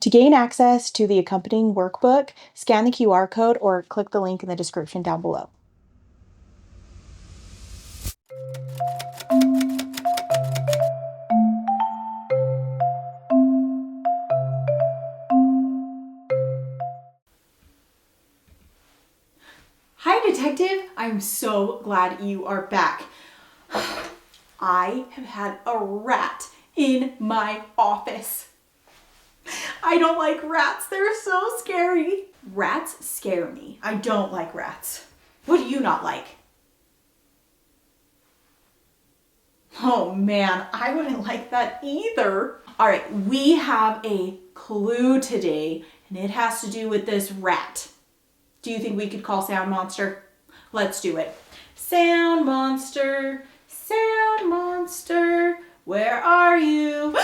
To gain access to the accompanying workbook, scan the QR code or click the link in the description down below. Hi, Detective. I'm so glad you are back. I have had a rat in my office. I don't like rats. They're so scary. Rats scare me. I don't like rats. What do you not like? Oh man, I wouldn't like that either. All right, we have a clue today, and it has to do with this rat. Do you think we could call Sound Monster? Let's do it. Sound Monster, where are you?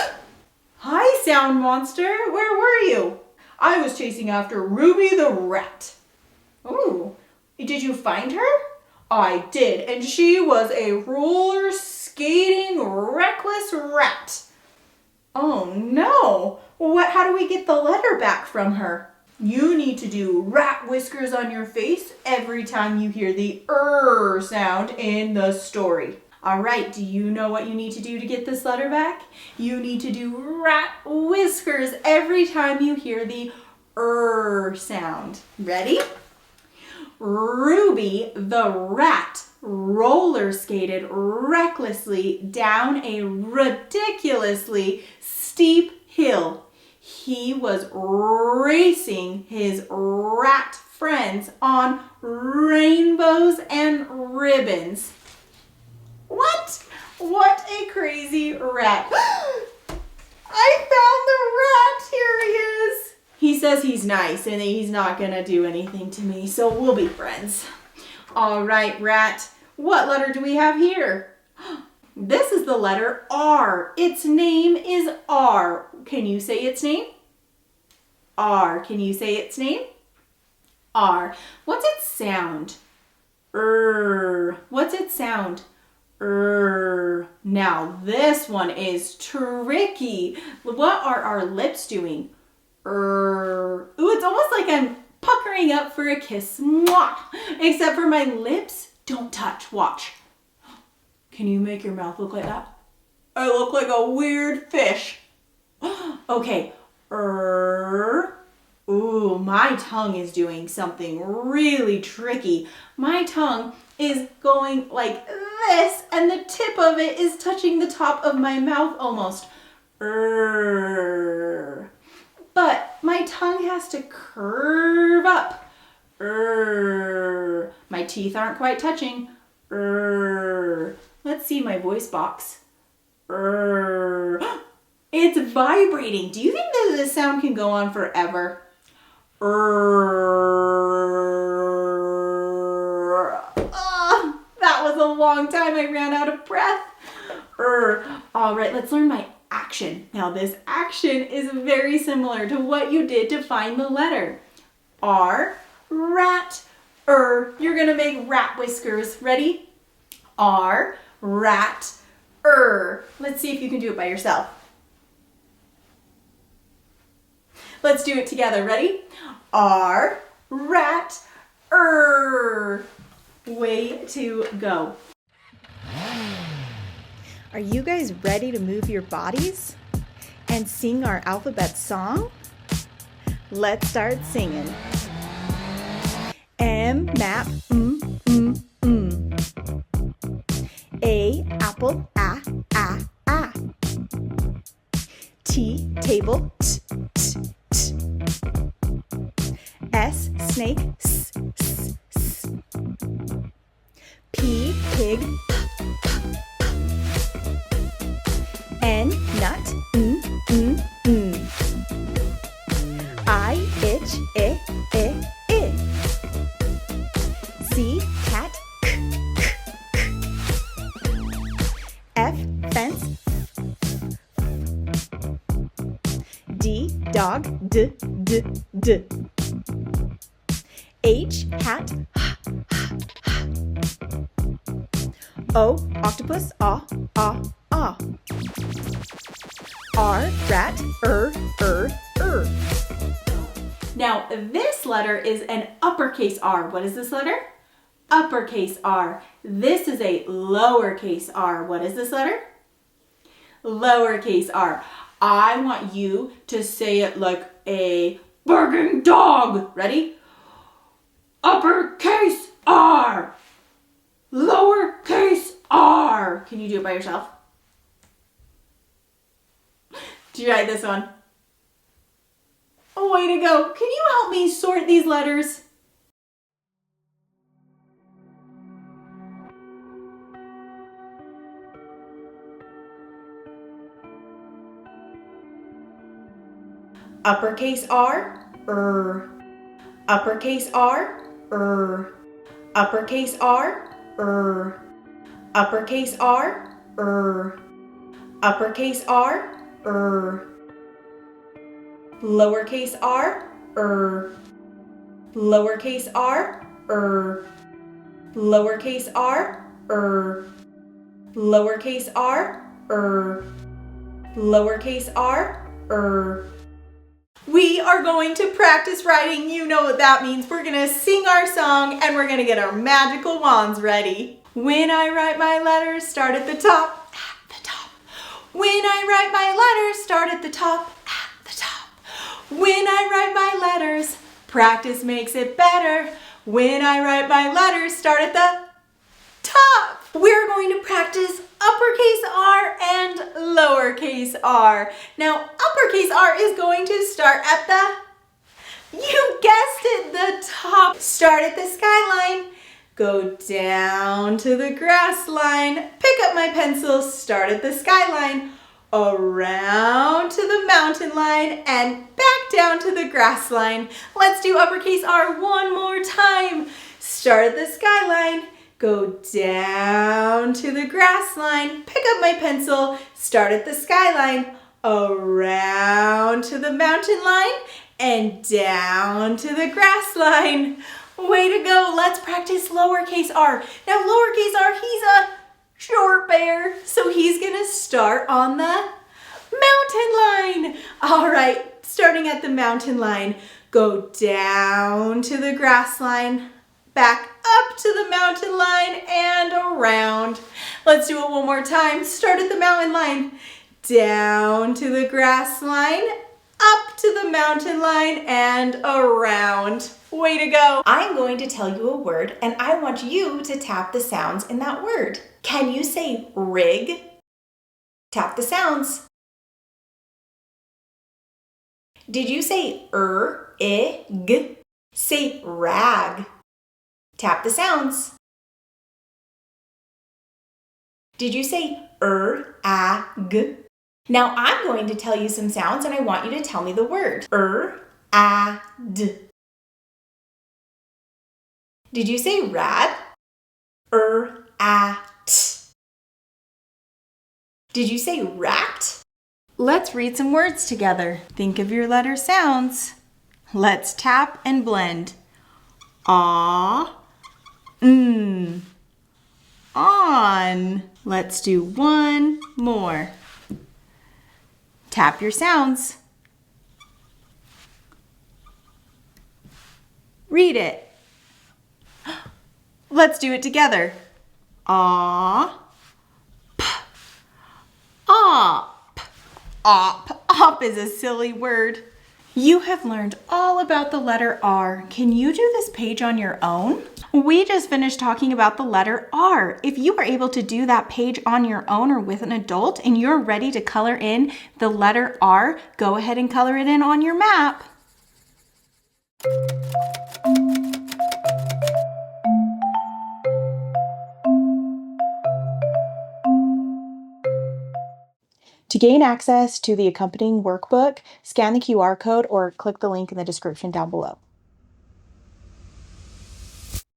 Hi, Sound Monster, where were you? I was chasing after Ruby the rat. Ooh, did you find her? I did, and she was a roller skating reckless rat. Oh no, how do we get the letter back from her? You need to do rat whiskers on your face every time you hear the sound in the story. All right, do you know what you need to do to get this letter back? You need to do rat whiskers every time you hear the sound. Ready? Ruby the rat roller skated recklessly down a ridiculously steep hill. He was racing his rat friends on rainbows and ribbons. What a crazy rat. I found the rat. Here he is. He says he's nice and he's not gonna do anything to me, so we'll be friends. All right, rat. What letter do we have here? This is the letter R. Its name is R. Can you say its name? R. Can you say its name? R. What's its sound? What's its sound? Now this one is tricky. What are our lips doing? Ooh, it's almost like I'm puckering up for a kiss. Mwah! Except for my lips don't touch. Watch. Can you make your mouth look like that? I look like a weird fish. Okay. Ooh, my tongue is doing something really tricky. My tongue is going like this, and the tip of it is touching the top of my mouth almost. But my tongue has to curve up. My teeth aren't quite touching. Let's see my voice box. It's vibrating. Do you think that this sound can go on forever? That was a long time. I ran out of breath. All right, let's learn my action. Now this action is very similar to what you did to find the letter. R, rat, You're gonna make rat whiskers. Ready? R, rat, Let's see if you can do it by yourself. Let's do it together. Ready? R, rat, Way to go. Are you guys ready to move your bodies and sing our alphabet song? Let's start singing. M, map, A, apple, A. T, table, T. S, snake, S. P, pig, N, nut, I, itch, I. C, cat, F, fence, D, dog, D. H, hat, O, octopus, ah. R, rat, er. Now, this letter is an uppercase R. What is this letter? Uppercase R. This is a lowercase r. What is this letter? Lowercase r. I want you to say it like a barking dog. Ready? Uppercase R. Lowercase r. Can you do it by yourself? Try this one. Oh, way to go. Can you help me sort these letters? Uppercase R, uppercase R, uppercase R, uppercase R, uppercase R, lowercase r, lowercase r, lowercase r, lowercase r, lowercase r, We are going to practice writing. You know what that means. We're going to sing our song and we're going to get our magical wands ready. When I write my letters, start at the top, at the top. When I write my letters, start at the top, at the top. When I write my letters, practice makes it better. When I write my letters, start at the top. We're going to practice uppercase R and lowercase r. Now, uppercase R is going to start at the, you guessed it, the top. Start at the skyline, go down to the grass line, pick up my pencil, start at the skyline, around to the mountain line, and back down to the grass line. Let's do uppercase R one more time. Start at the skyline, go down to the grass line, pick up my pencil, start at the skyline, around to the mountain line, and down to the grass line. Way to go. Let's practice lowercase r. Now, lowercase r, he's a short bear, so he's going to start on the mountain line. All right, starting at the mountain line, go down to the grass line, back up to the mountain line, and around. Let's do it one more time. Start at the mountain line, down to the grass line, up to the mountain line, and around. Way to go. I'm going to tell you a word and I want you to tap the sounds in that word. Can you say rig? Tap the sounds. Did you say ig? Say rag. Tap the sounds. Did you say ag? Now I'm going to tell you some sounds and I want you to tell me the word. Ad. Did you say rad? At. Did you say rat? Let's read some words together. Think of your letter sounds. Let's tap and blend. On. Let's do one more. Tap your sounds. Read it. Let's do it together. Op. Op is a silly word. You have learned all about the letter R. Can you do this page on your own? We just finished talking about the letter R. If you are able to do that page on your own or with an adult and you're ready to color in the letter R, go ahead and color it in on your map. To gain access to the accompanying workbook, scan the QR code or click the link in the description down below.